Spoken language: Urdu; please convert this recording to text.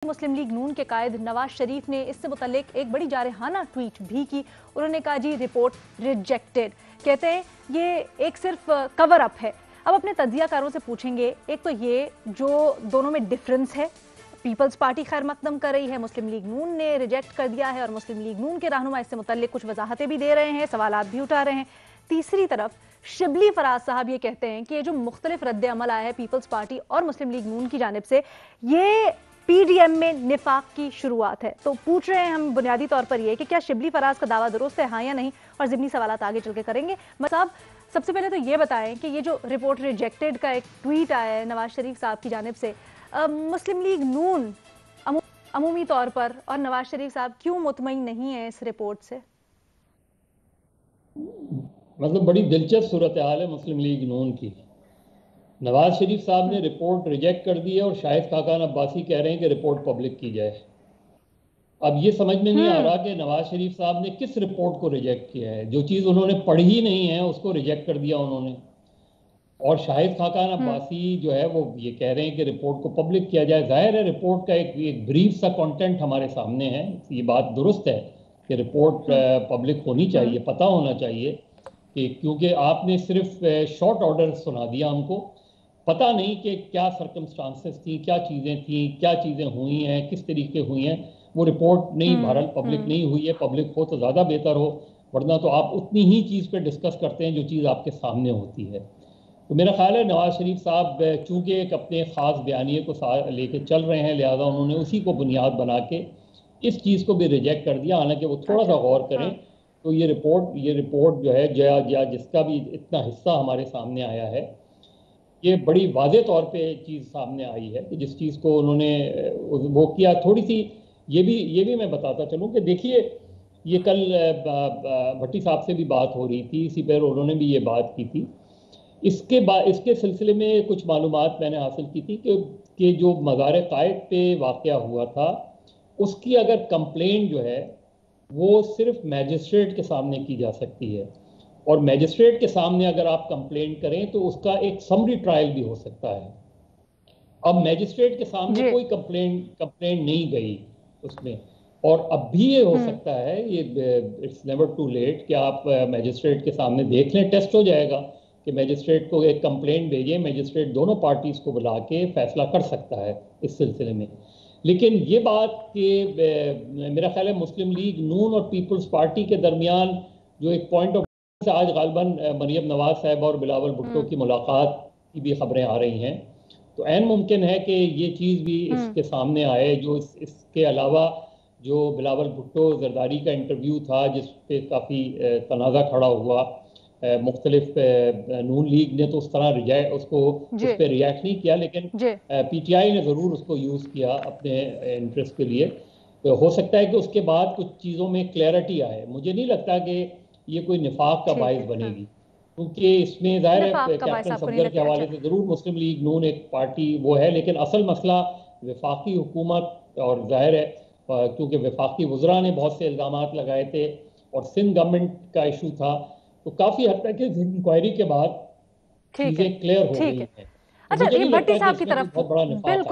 مسلم لیگ نون کے قائد نواز شریف نے اس سے متعلق ایک بڑی جارحانہ ٹویٹ بھی کی۔ انہوں نے کہا جی رپورٹ ریجیکٹڈ، کہتے ہیں یہ ایک صرف کور اپ ہے۔ اب اپنے تجزیہ کاروں سے پوچھیں گے، ایک تو یہ جو دونوں میں ڈفرنس ہے، پیپلز پارٹی خیر مقدم کر رہی ہے، مسلم لیگ نون نے ریجیکٹ کر دیا ہے، اور مسلم لیگ نون کے رہنما اس سے متعلق کچھ وضاحتیں بھی دے رہے ہیں، سوالات بھی اٹھا رہے ہیں۔ تیسری طرف شبلی فراز صاحب یہ کہتے ہیں کہ یہ جو مختلف رد عمل آیا ہے پیپلز پارٹی اور مسلم لیگ نون کی جانب سے، یہ پی ڈی ایم میں نفاق کی شروعات ہے۔ تو پوچھ رہے ہیں ہم بنیادی طور پر یہ کہ کیا شبلی فراز کا دعویٰ درست ہے، ہاں یا نہیں، اور ضمنی سوالات آگے چل کے کریں گے۔ صاحب سب سے پہلے تو یہ بتائیں کہ یہ جو رپورٹ ریجیکٹڈ کا ایک ٹویٹ آیا ہے نواز شریف صاحب کی جانب سے، مسلم لیگ نون عمومی طور پر اور نواز شریف صاحب کیوں مطمئن نہیں ہیں اس رپورٹ سے؟ مطلب بڑی دلچسپ صورتحال ہے مسلم لیگ نون کی۔ نواز شریف صاحب نے رپورٹ ریجیکٹ کر دی ہے اور شاہد خاقان عباسی کہہ رہے ہیں کہ رپورٹ پبلک کی جائے۔ اب یہ سمجھ میں نہیں آ رہا کہ نواز شریف صاحب نے کس رپورٹ کو ریجیکٹ کیا ہے۔ جو چیز انہوں نے پڑھی ہی نہیں ہے اس کو ریجیکٹ کر دیا انہوں نے، اور شاہد خاقان عباسی جو ہے وہ یہ کہہ رہے ہیں کہ رپورٹ کو پبلک کیا جائے۔ ظاہر ہے رپورٹ کا ایک بریف سا کانٹینٹ ہمارے سامنے ہے، یہ بات درست ہے کہ رپورٹ پبلک ہونی چاہیے، پتہ ہونا چاہیے، کہ کیونکہ آپ نے صرف شارٹ آرڈر سنا دیا ہم کو، پتہ نہیں کہ کیا سرکمسٹانسز تھیں، کیا چیزیں تھیں، کیا چیزیں ہوئی ہیں، کس طریقے ہوئی ہیں۔ وہ رپورٹ نہیں، بہرحال پبلک نہیں ہوئی ہے، پبلک ہو تو زیادہ بہتر ہو، ورنہ تو آپ اتنی ہی چیز پہ ڈسکس کرتے ہیں جو چیز آپ کے سامنے ہوتی ہے۔ تو میرا خیال ہے نواز شریف صاحب چونکہ ایک اپنے خاص بیانیے کو لے کے چل رہے ہیں، لہذا انہوں نے اسی کو بنیاد بنا کے اس چیز کو بھی ریجیکٹ کر دیا۔ حالانکہ وہ تھوڑا سا غور کریں تو یہ رپورٹ جو ہے یا جس کا بھی اتنا حصہ ہمارے سامنے آیا ہے، یہ بڑی واضح طور پہ چیز سامنے آئی ہے کہ جس چیز کو انہوں نے وہ کیا۔ تھوڑی سی یہ بھی میں بتاتا چلوں کہ دیکھیے، یہ کل بھٹی صاحب سے بھی بات ہو رہی تھی، اسی پر انہوں نے بھی یہ بات کی تھی۔ اس کے سلسلے میں کچھ معلومات میں نے حاصل کی تھی کہ جو مزار قائد پہ واقعہ ہوا تھا، اس کی اگر کمپلینٹ جو ہے وہ صرف میجسٹریٹ کے سامنے کی جا سکتی ہے، اور میجسٹریٹ کے سامنے اگر آپ کمپلینٹ کریں تو اس کا ایک سمری ٹرائل بھی ہو سکتا ہے۔ اب میجسٹریٹ کے سامنے کوئی کمپلینٹ نہیں گئی اس میں، اور اب بھی یہ ہو سکتا ہے، یہ اٹس نیور ٹو لیٹ کہ آپ میجسٹریٹ کے سامنے دیکھ لیں، ٹیسٹ ہو جائے گا کہ میجسٹریٹ کو ایک کمپلینٹ بھیجیں، میجسٹریٹ دونوں پارٹیز کو بلا کے فیصلہ کر سکتا ہے اس سلسلے میں۔ لیکن یہ بات کہ میرا خیال ہے مسلم لیگ نون اور پیپلز پارٹی کے درمیان جو ایک پوائنٹ آف سے آج غالباً مریم نواز صاحبہ اور بلاول بھٹو کی ملاقات کی بھی خبریں آ رہی ہیں، تو عین ممکن ہے کہ یہ چیز بھی اس کے سامنے آئے۔ جو اس کے علاوہ جو بلاول بھٹو زرداری کا انٹرویو تھا جس پہ کافی تنازع کھڑا ہوا، مختلف نون لیگ نے تو اس طرح اس پہ ریاکٹ نہیں کیا، لیکن پی ٹی آئی نے ضرور اس کو یوز کیا اپنے انٹرسٹ کے لیے۔ تو ہو سکتا ہے کہ اس کے بعد کچھ چیزوں میں کلیئرٹی آئے۔ مجھے نہیں لگتا کہ یہ کوئی نفاق کا باعث بنے گی، کیونکہ اس میں ظاہر ہے کیپٹن صفدر کے حوالے سے ضرور مسلم لیگ نون ایک پارٹی وہ ہے، لیکن اصل مسئلہ وفاقی حکومت، اور ظاہر ہے کیونکہ وفاقی وزراء نے بہت سے الزامات لگائے تھے اور سندھ گورنمنٹ کا ایشو تھا، تو کافی حد تک انکوائری کے بعد چیزیں کلیئر ہو گئی ہیں۔ مجھے نہیں لگتا کہ اس میں بہت بڑا نفاق